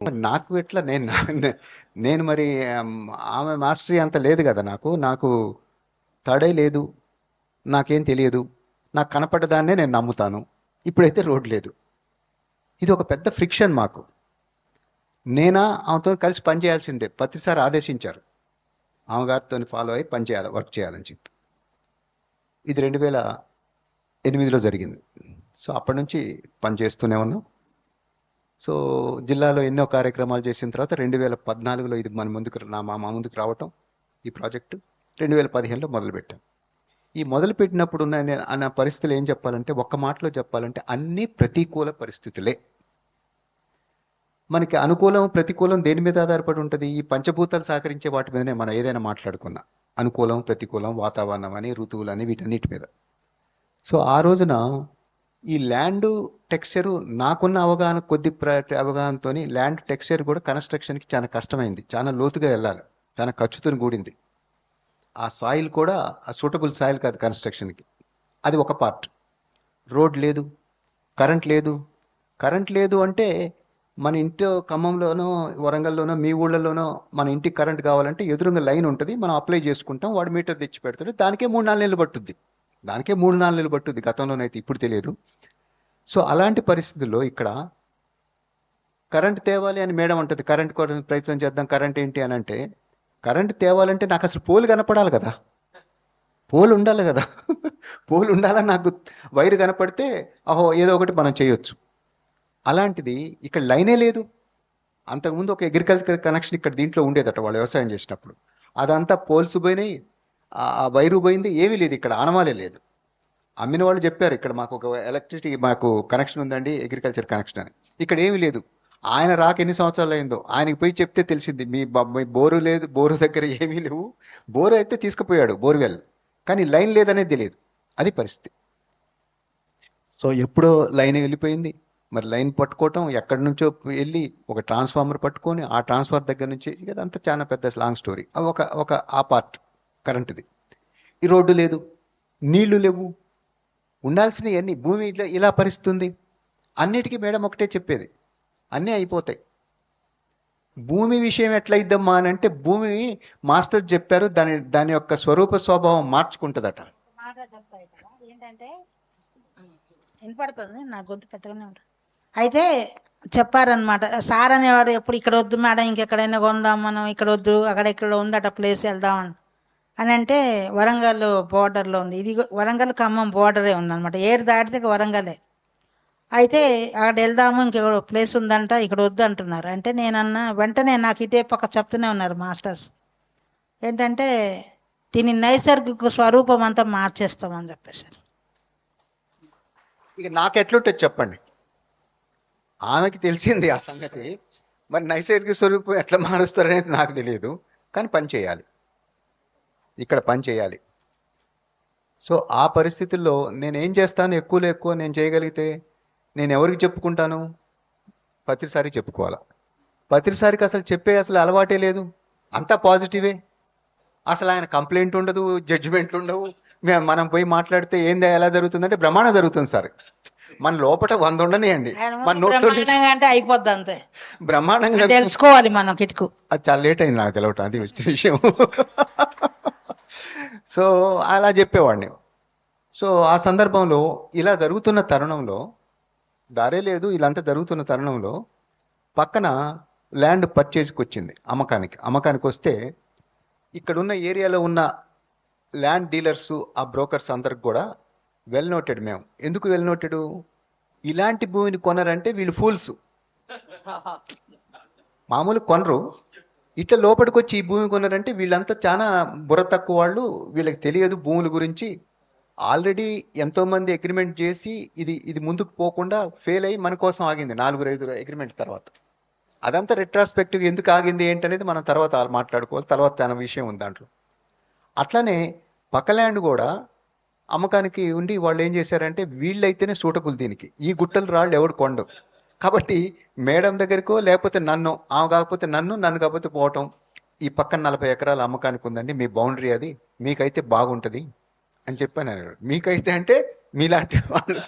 నాకు ఎట్లా నేను మరి ఆమె మాస్టరీ అంత లేదు కదా నాకు తడే లేదు, నాకేం తెలియదు, నాకు కనపడ్డదాన్నే నేను నమ్ముతాను. ఇప్పుడైతే రోడ్ లేదు. ఇది ఒక పెద్ద ఫ్రిక్షన్ మాకు. నేనా ఆమెతో కలిసి పనిచేయాల్సిందే, ప్రతిసారి ఆదేశించారు ఆమె గారితో ఫాలో అయ్యి పనిచేయాలి, వర్క్ చేయాలని చెప్పి. ఇది 2008లో జరిగింది. సో అప్పటి నుంచి పనిచేస్తూనే ఉన్నాం. సో జిల్లాలో ఎన్నో కార్యక్రమాలు చేసిన తర్వాత 2014లో ఇది మా ముందుకు రావటం, ఈ ప్రాజెక్టు 2015లో మొదలుపెట్టాం. ఈ మొదలుపెట్టినప్పుడు అన్న పరిస్థితులు ఏం చెప్పాలంటే, ఒక్క మాటలో చెప్పాలంటే అన్ని ప్రతికూల పరిస్థితులే. మనకి అనుకూలం ప్రతికూలం దేని మీద ఆధారపడి ఉంటుంది? ఈ పంచభూతాలు సహకరించే వాటి మీదనే మనం ఏదైనా మాట్లాడుకున్నా. అనుకూలం ప్రతికూలం, వాతావరణం అని, ఋతువులని, వీటన్నిటి మీద. సో ఆ రోజున ఈ ల్యాండ్ టెక్స్చరు, నాకున్న అవగాహన అవగాహనతో ల్యాండ్ టెక్స్చర్ కూడా కన్స్ట్రక్షన్కి చాలా కష్టమైంది, చాలా లోతుగా వెళ్ళాలి, చాలా ఖర్చుతో కూడింది. ఆ సాయిల్ కూడా ఆ సూటబుల్ సాయిల్ కాదు కన్స్ట్రక్షన్కి. అది ఒక పార్ట్. రోడ్ లేదు, కరెంట్ లేదు. కరెంట్ లేదు అంటే మన ఇంటి ఖమ్మంలోనో వరంగల్లోనో మీ ఊళ్ళలోనో మన ఇంటికి కరెంట్ కావాలంటే ఎదురుగా లైన్ ఉంటుంది, మనం అప్లై చేసుకుంటాం, వాడు మీటర్ తెచ్చి పెడతాడు. దానికే 3-4 నెలలు పట్టుద్ది. దానికే 3-4 నెలలు పట్టుద్ది, గతంలోనైతే, ఇప్పుడు తెలియదు. సో అలాంటి పరిస్థితుల్లో ఇక్కడ కరెంట్ తేవాలి అని మేడం అంటుంది, కరెంట్ కోసం ప్రయత్నం చేద్దాం, కరెంట్ ఏంటి అని అంటే, కరెంట్ తేవాలంటే నాకు అసలు పోలు కనపడాలి కదా, పోలు ఉండాలి కదా. పోలు ఉండాలని నాకు వైరు కనపడితే అహో ఏదో ఒకటి మనం చేయొచ్చు. అలాంటిది ఇక్కడ లైనే లేదు. అంతకుముందు ఒక అగ్రికల్చర్ కనెక్షన్ ఇక్కడ దీంట్లో ఉండేదట వాళ్ళు వ్యవసాయం చేసినప్పుడు. అదంతా పోల్స్ పోయినాయి, ఆ వైరు పోయింది, ఏమీ లేదు ఇక్కడ, ఆనవాలే లేదు. అమ్మిన వాళ్ళు చెప్పారు ఇక్కడ మాకు ఒక ఎలక్ట్రిసిటీ మాకు కనెక్షన్ ఉందండి, అగ్రికల్చర్ కనెక్షన్ అని. ఇక్కడ ఏమీ లేదు. ఆయన రాక ఎన్ని సంవత్సరాలు అయిందో, ఆయనకి పోయి చెప్తే తెలిసింది మీ బోరు లేదు, బోరు దగ్గర ఏమీ లేవు. బోరు అయితే తీసుకుపోయాడు, బోర్వెల్, కానీ లైన్ లేదనేది తెలియదు. అది పరిస్థితి. సో ఎప్పుడో లైన్ వెళ్ళిపోయింది. మరి లైన్ పట్టుకోవటం, ఎక్కడి నుంచో వెళ్ళి ఒక ట్రాన్స్ఫార్మర్ పట్టుకొని ఆ ట్రాన్స్ఫార్మర్ దగ్గర నుంచి, ఇదంతా చాలా పెద్ద లాంగ్ స్టోరీ. ఒక ఆ పార్ట్ కరెంటుది. ఈ రోడ్డు లేదు, నీళ్లు లేవు, ఉండాల్సినవి అన్ని. భూమి ఇలా పరిస్థితుంది. అన్నిటికీ మేడం ఒకటే చెప్పేది, అన్నీ అయిపోతాయి. భూమి విషయం ఎట్లయిద్దమ్మా అని అంటే, భూమి మాస్టర్ చెప్పారు దాని యొక్క స్వరూప స్వభావం మార్చుకుంటుందట. మాట చెప్తాయి కదా ఏంటంటే, వినపడుతుంది నా గొంతు పెద్దగానే ఉంటుంది. అయితే చెప్పారనమాట, సార్ అనేవారు ఎప్పుడు, ఇక్కడ వద్దు మేడం, ఇంకెక్కడైనా కొందాం మనం, ఇక్కడ వద్దు, అక్కడ ఇక్కడ ఉందట ప్లేస్, వెళ్దామని అని అంటే, వరంగల్ బోర్డర్లో ఉంది ఇది, వరంగల్ ఖమ్మం బోర్డరే ఉందన్నమాట, ఏరు దాటితే వరంగలే. అయితే అక్కడ వెళ్దాము, ఇంకెక్కడ ప్లేస్ ఉందంట, ఇక్కడ వద్దు అంటున్నారు. అంటే నేనన్నా, వెంటనే నాకు ఇటే పక్క చెప్తూనే ఉన్నారు మాస్టర్స్, ఏంటంటే దీని నైసర్గిక స్వరూపం అంతా మార్చేస్తామని చెప్పేసారు. ఇక నాకు ఎట్లుంటుంది చెప్పండి, ఆమెకి తెలిసింది ఆ సంగతి. మరి నైసర్గిక స్వరూపం ఎట్లా మారుస్తారనేది నాకు తెలియదు, కానీ పని చేయాలి, ఇక్కడ పని చేయాలి. సో ఆ పరిస్థితుల్లో నేను ఏం చేస్తాను, ఎక్కువ నేను చేయగలిగితే నేను ఎవరికి చెప్పుకుంటాను? ప్రతిసారి చెప్పుకోవాలా. ప్రతిసారికి అసలు అలవాటే లేదు, అంతా పాజిటివే. అసలు ఆయన కంప్లైంట్ ఉండదు, జడ్జిమెంట్లు ఉండవు. మనం పోయి మాట్లాడితే ఏంది ఎలా జరుగుతుందంటే, బ్రహ్మాండం జరుగుతుంది సార్. మన లోపల 100 ఉండనియండి, మన నోట్లో అంటే అయిపోద్ది అంతే, బ్రహ్మాండంగా తెలుసుకోవాలి మనం కిటుకు. అది చాలా లేట్ అయింది నాకు తెలవటం, అది వచ్చిన విషయం. సో అలా చెప్పేవాడిని. సో ఆ సందర్భంలో ఇలా జరుగుతున్న తరుణంలో, దారే లేదు, ఇలాంటి జరుగుతున్న తరుణంలో పక్కన ల్యాండ్ పర్చేజ్కి వచ్చింది, అమ్మకానికి వస్తే, ఇక్కడున్న ఏరియాలో ఉన్న ల్యాండ్ డీలర్సు, ఆ బ్రోకర్స్ అందరికి కూడా వెల్ నోటెడ్. మేము ఎందుకు వెల్ నోటెడ్? ఇలాంటి భూమిని కొనరంటే వీళ్ళు ఫూల్స్, మామూలు కొనరు. ఇట్లా లోపలికి వచ్చి ఈ భూమి కొన్నారంటే వీళ్ళంతా చాలా బుర్ర తక్కువ వాళ్ళు, వీళ్ళకి తెలియదు భూముల గురించి. ఆల్రెడీ ఎంతోమంది అగ్రిమెంట్ చేసి ఇది ముందుకు పోకుండా ఫెయిల్ అయ్యి మన కోసం ఆగింది 4-5 అగ్రిమెంట్ తర్వాత. అదంతా రెట్రాస్పెక్టివ్, ఎందుకు ఆగింది ఏంటనేది మనం తర్వాత మాట్లాడుకోవాలి, తర్వాత చాలా విషయం ఉంది దాంట్లో. అట్లానే పక్క ల్యాండ్ కూడా అమ్మకానికి ఉండి వాళ్ళు ఏం చేశారంటే, వీళ్ళైతేనే సూటబుల్ దీనికి, ఈ గుట్టలు రాళ్ళు ఎవడు కొండవు. కాబట్టి మేడం దగ్గరికో లేకపోతే నన్ను, ఆమె కాకపోతే నన్ను కాకపోతే పోవటం, ఈ పక్కన 40 ఎకరాల అమ్మకానికి ఉందండి, మీ బౌండరీ అది, మీకైతే బాగుంటుంది అని చెప్పాను. మీకైతే అంటే మీలాంటి వాళ్ళు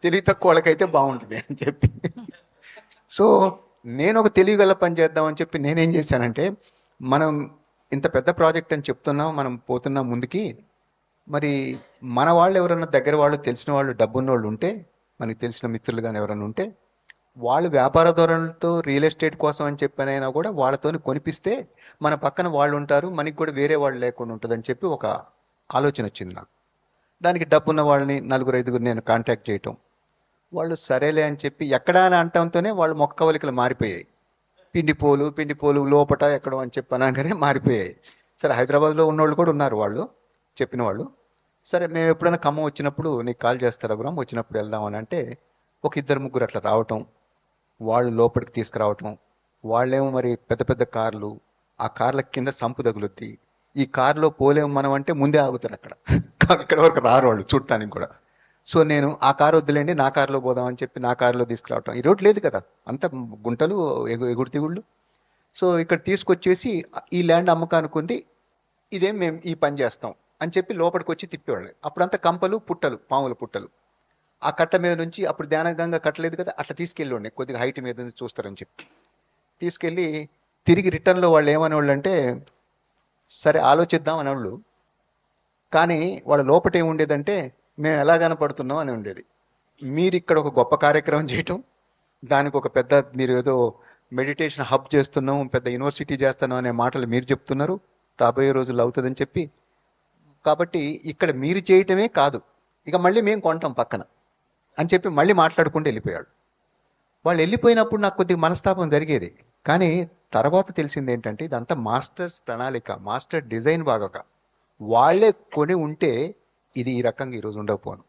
తెలివి తక్కువ వాళ్ళకైతే బాగుంటుంది అని చెప్పి. సో నేను ఒక తెలివిగల పని చేద్దామని చెప్పి నేనేం చేశానంటే, మనం ఇంత పెద్ద ప్రాజెక్ట్ అని చెప్తున్నాం, మనం పోతున్నాం ముందుకి. మరి మన వాళ్ళు ఎవరన్నా దగ్గర వాళ్ళు తెలిసిన వాళ్ళు డబ్బున్నోళ్ళు ఉంటే, మనకి తెలిసిన మిత్రులు కానీ ఎవరైనా ఉంటే, వాళ్ళు వ్యాపార ధోరణులతో రియల్ ఎస్టేట్ కోసం అని చెప్పనైనా కూడా వాళ్ళతోని కొనిపిస్తే మన పక్కన వాళ్ళు ఉంటారు, మనకి కూడా వేరే వాళ్ళు లేకుండా ఉంటుందని చెప్పి ఒక ఆలోచన వచ్చింది నాకు. దానికి డబ్బున్న వాళ్ళని నలుగురు ఐదుగురు నేను కాంటాక్ట్ చేయటం, వాళ్ళు సరేలే అని చెప్పి ఎక్కడా అని అంటంతోనే వాళ్ళు మొక్క కవలికలు మారిపోయాయి. పిండిపోలు లోపట ఎక్కడో అని చెప్పి అనగానే మారిపోయాయి. సరే హైదరాబాద్లో ఉన్నోళ్ళు కూడా ఉన్నారు వాళ్ళు చెప్పిన వాళ్ళు. సరే మేము ఎప్పుడైనా ఖమ్మం వచ్చినప్పుడు నీకు కాల్ చేస్తారా గురం, వచ్చినప్పుడు వెళ్దాం అని అంటే ఒక ఇద్దరు ముగ్గురు అట్లా రావటం, వాళ్ళు లోపలికి తీసుకురావటం. వాళ్ళేమో మరి పెద్ద పెద్ద కార్లు, ఆ కార్ల కింద సంపు తగులుద్ది, ఈ కారులో పోలేము మనం అంటే ముందే ఆగుతారు అక్కడ. అక్కడ వరకు రారు వాళ్ళు చూడటానికి కూడా. సో నేను ఆ కారు వద్దులేండి, నా కారులో పోదామని చెప్పి నా కారులో తీసుకురావటం. ఈ రోడ్ లేదు కదా, అంత గుంటలు ఎగుడు తిగుళ్ళు. సో ఇక్కడ తీసుకొచ్చేసి ఈ ల్యాండ్ అమ్మకానికి ఉంది, ఇదేం మేము ఈ పని చేస్తాం అని చెప్పి లోపలికి వచ్చి తిప్పేవాళ్ళు. అప్పుడంతా కంపలు పుట్టలు, పాముల పుట్టలు. ఆ కట్ట మీద నుంచి అప్పుడు ధ్యానంగా కట్టలేదు కదా, అట్లా తీసుకెళ్ళి ఉండే కొద్దిగా హైట్ మీద నుంచి చూస్తారని చెప్పి తీసుకెళ్ళి తిరిగి రిటర్న్లో వాళ్ళు ఏమనేవాళ్ళు అంటే, సరే ఆలోచిద్దాం అనేవాళ్ళు. కానీ వాళ్ళ లోపట ఏముండేదంటే, మేము ఎలా కనపడుతున్నాం అని ఉండేది. మీరు ఇక్కడ ఒక గొప్ప కార్యక్రమం చేయటం, దానికి ఒక పెద్ద మీరు ఏదో మెడిటేషన్ హబ్ చేస్తున్నాం, పెద్ద యూనివర్సిటీ చేస్తున్నాం అనే మాటలు మీరు చెప్తున్నారు, రాబోయే రోజుల్లో అవుతుందని చెప్పి. కాబట్టి ఇక్కడ మీరు చేయటమే కాదు, ఇక మళ్ళీ మేము కొంటాం పక్కన అని చెప్పి మళ్ళీ మాట్లాడుకుంటూ వెళ్ళిపోయాడు. వాళ్ళు వెళ్ళిపోయినప్పుడు నాకు కొద్దిగా మనస్తాపం జరిగేది. కానీ తర్వాత తెలిసింది ఏంటంటే, ఇదంతా మాస్టర్స్ ప్రణాళిక, మాస్టర్ డిజైన్ బాగోక వాళ్ళే కొని ఉంటే ఇది ఈ రకంగా ఈరోజు ఉండకపోను,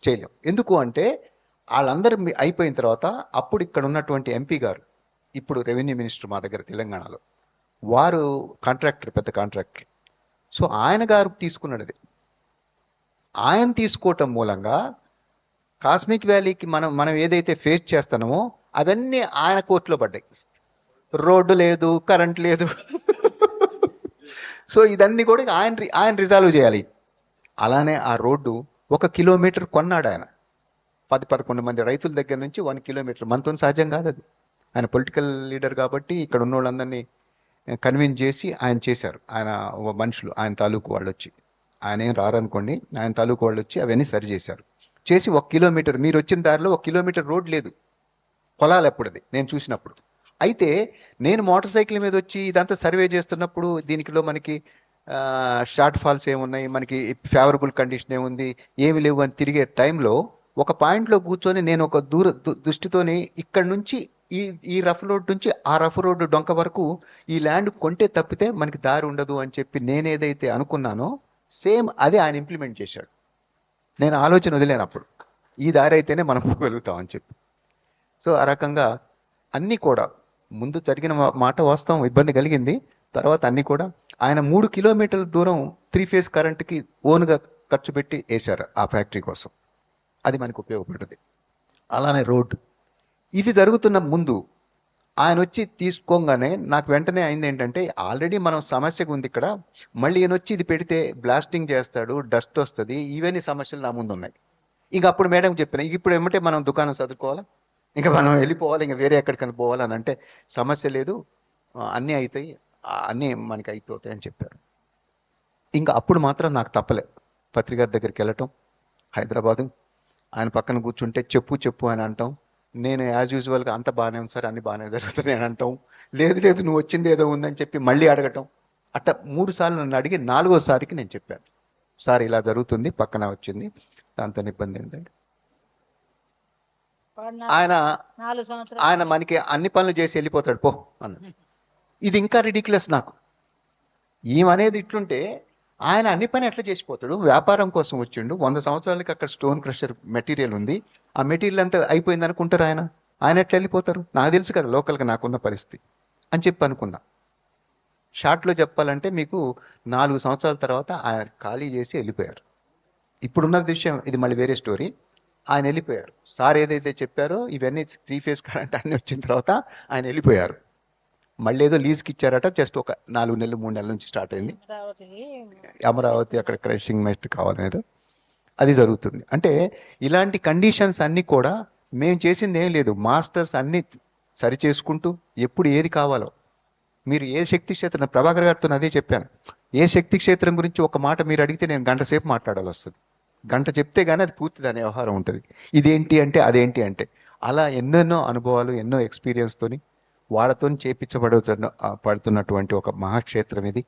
చేయలేం. ఎందుకు అంటే వాళ్ళందరూ అయిపోయిన తర్వాత అప్పుడు ఇక్కడ ఉన్నటువంటి ఎంపీ గారు, ఇప్పుడు రెవెన్యూ మినిస్టర్ మా దగ్గర తెలంగాణలో, వారు కాంట్రాక్టర్, పెద్ద కాంట్రాక్టర్. సో ఆయన గారు తీసుకున్నాడు అది. ఆయన తీసుకోవటం మూలంగా కాస్మిక్ వ్యాలీకి మనం ఏదైతే ఫేస్ చేస్తున్నామో అవన్నీ ఆయన కోర్టులో పడ్డాయి. రోడ్డు లేదు, కరెంట్ లేదు. సో ఇదన్నీ కూడా ఆయన రిజాల్వ్ చేయాలి. అలానే ఆ రోడ్డు 1 కిలోమీటర్ కొన్నాడు ఆయన. 10-11 మంది రైతుల దగ్గర నుంచి 1 కిలోమీటర్. మనతో సాధ్యం కాదు అది. ఆయన పొలిటికల్ లీడర్ కాబట్టి ఇక్కడ ఉన్న వాళ్ళందరినీ కన్విన్స్ చేసి ఆయన చేశారు. ఆయన మనుషులు, ఆయన తాలూకు వాళ్ళు వచ్చి, ఆయన ఏం రారనుకోండి, ఆయన తాలూకు వాళ్ళు వచ్చి అవన్నీ సరి చేశారు. చేసి 1 కిలోమీటర్, మీరు వచ్చిన దారిలో 1 కిలోమీటర్ రోడ్ లేదు, పొలాలు ఎప్పుడది నేను చూసినప్పుడు. అయితే నేను మోటార్ సైకిల్ మీద వచ్చి ఇదంతా సర్వే చేస్తున్నప్పుడు దీనికిలో మనకి షార్ట్ ఫాల్స్ ఏమున్నాయి, మనకి ఫేవరబుల్ కండిషన్ ఏముంది, ఏమి లేవు అని తిరిగే టైంలో ఒక పాయింట్లో కూర్చొని నేను ఒక దృష్టితోని ఇక్కడ నుంచి ఈ రఫ్ రోడ్ నుంచి ఆ రఫ్ రోడ్డు డొంక వరకు ఈ ల్యాండ్ కొంటే తప్పితే మనకి దారి ఉండదు అని చెప్పి నేనేదైతే అనుకున్నానో సేమ్ అదే ఆయన ఇంప్లిమెంట్ చేశాడు. నేను ఆలోచన వదిలేను అప్పుడు, ఈ దారి అయితేనే మనం పోగలుగుతాం అని చెప్పి. సో ఆ రకంగా అన్నీ కూడా ముందు జరిగిన మాట వాస్తవం, ఇబ్బంది కలిగింది. తర్వాత అన్నీ కూడా ఆయన 3 కిలోమీటర్ల దూరం 3 ఫేజ్ కరెంట్కి ఓన్గా ఖర్చు పెట్టి వేశారు ఆ ఫ్యాక్టరీ కోసం. అది మనకు ఉపయోగపడుతుంది. అలానే రోడ్డు ఇది జరుగుతున్న ముందు ఆయన వచ్చి తీసుకోగానే నాకు వెంటనే అయింది ఏంటంటే, ఆల్రెడీ మనం సమస్యగా ఉంది ఇక్కడ, మళ్ళీ ఈయన వచ్చి ఇది పెడితే బ్లాస్టింగ్ చేస్తాడు, డస్ట్ వస్తుంది, ఇవన్నీ సమస్యలు నా ముందు ఉన్నాయి. ఇంక అప్పుడు మేడం చెప్పిన, ఇప్పుడు ఏమంటే మనం దుకాణం చదువుకోవాలా, ఇంకా మనం వెళ్ళిపోవాలి, ఇంకా వేరే ఎక్కడికైనా పోవాలని అంటే సమస్య లేదు, అన్నీ అవుతాయి, అన్నీ మనకి అయిపోతాయి అని చెప్పారు. ఇంకా అప్పుడు మాత్రం నాకు తప్పలే పత్రికారి దగ్గరికి వెళ్ళటం, హైదరాబాదు, ఆయన పక్కన కూర్చుంటే చెప్పు అని అంటాం. నేను యాజ్ యూజువల్గా అంత బాగానే ఉంది సార్, అన్ని బాగానే జరుగుతున్నాయి అని అంటాం. లేదు నువ్వు వచ్చింది ఏదో ఉందని చెప్పి మళ్ళీ అడగటం. అట్లా 3 సార్లు నన్ను అడిగి 4వసారికి నేను చెప్పాను, సార్ ఇలా జరుగుతుంది, పక్కన వచ్చింది, దాంతో ఇబ్బంది ఏంటంటే. ఆయన మనకి అన్ని పనులు చేసి వెళ్ళిపోతాడు పో అన్న. ఇది ఇంకా రిడిక్యులస్ నాకు. ఈమెనేది ఇట్లుంటే ఆయన అన్ని పని ఎట్లా చేసిపోతాడు, వ్యాపారం కోసం వచ్చిండు, 100 సంవత్సరాలకి అక్కడ స్టోన్ క్రషర్ మెటీరియల్ ఉంది, ఆ మెటీరియల్ అంతా అయిపోయింది అనుకుంటారు. ఆయన ఎట్లా వెళ్ళిపోతారు, నాకు తెలుసు కదా లోకల్గా నాకున్న పరిస్థితి అని చెప్పి అనుకున్నా. షార్ట్లో చెప్పాలంటే మీకు 4 సంవత్సరాల తర్వాత ఆయన ఖాళీ చేసి వెళ్ళిపోయారు. ఇప్పుడున్న విషయం ఇది మళ్ళీ వేరే స్టోరీ. ఆయన వెళ్ళిపోయారు. సార్ ఏదైతే చెప్పారో ఇవన్నీ 3 ఫేజ్ కరెంట్ అన్నీ వచ్చిన తర్వాత ఆయన వెళ్ళిపోయారు. మళ్ళీ ఏదో లీజ్కి ఇచ్చారట, జస్ట్ ఒక 4 నెలలు 3 నెలల నుంచి స్టార్ట్ అయింది. అమరావతి అక్కడ క్రషింగ్ మెస్ట్ కావాలనేది అది జరుగుతుంది. అంటే ఇలాంటి కండిషన్స్ అన్నీ కూడా మేము చేసింది ఏం లేదు, మాస్టర్స్ అన్ని సరి చేసుకుంటూ ఎప్పుడు ఏది కావాలో మీరు ఏ శక్తి క్షేత్రం, ప్రభాకర్ గారితో అదే చెప్పాను, ఏ శక్తి క్షేత్రం గురించి ఒక మాట మీరు అడిగితే నేను గంట సేపు మాట్లాడాలి వస్తుంది. గంట చెప్తే కానీ అది పూర్తి దాని వ్యవహారం ఉంటుంది. ఇదేంటి అంటే అదేంటి అంటే అలా ఎన్నెన్నో అనుభవాలు, ఎన్నో ఎక్స్పీరియన్స్తోని వాళ్ళతో చేపించబడుతున్నటువంటి ఒక మహాక్షేత్రం ఇది.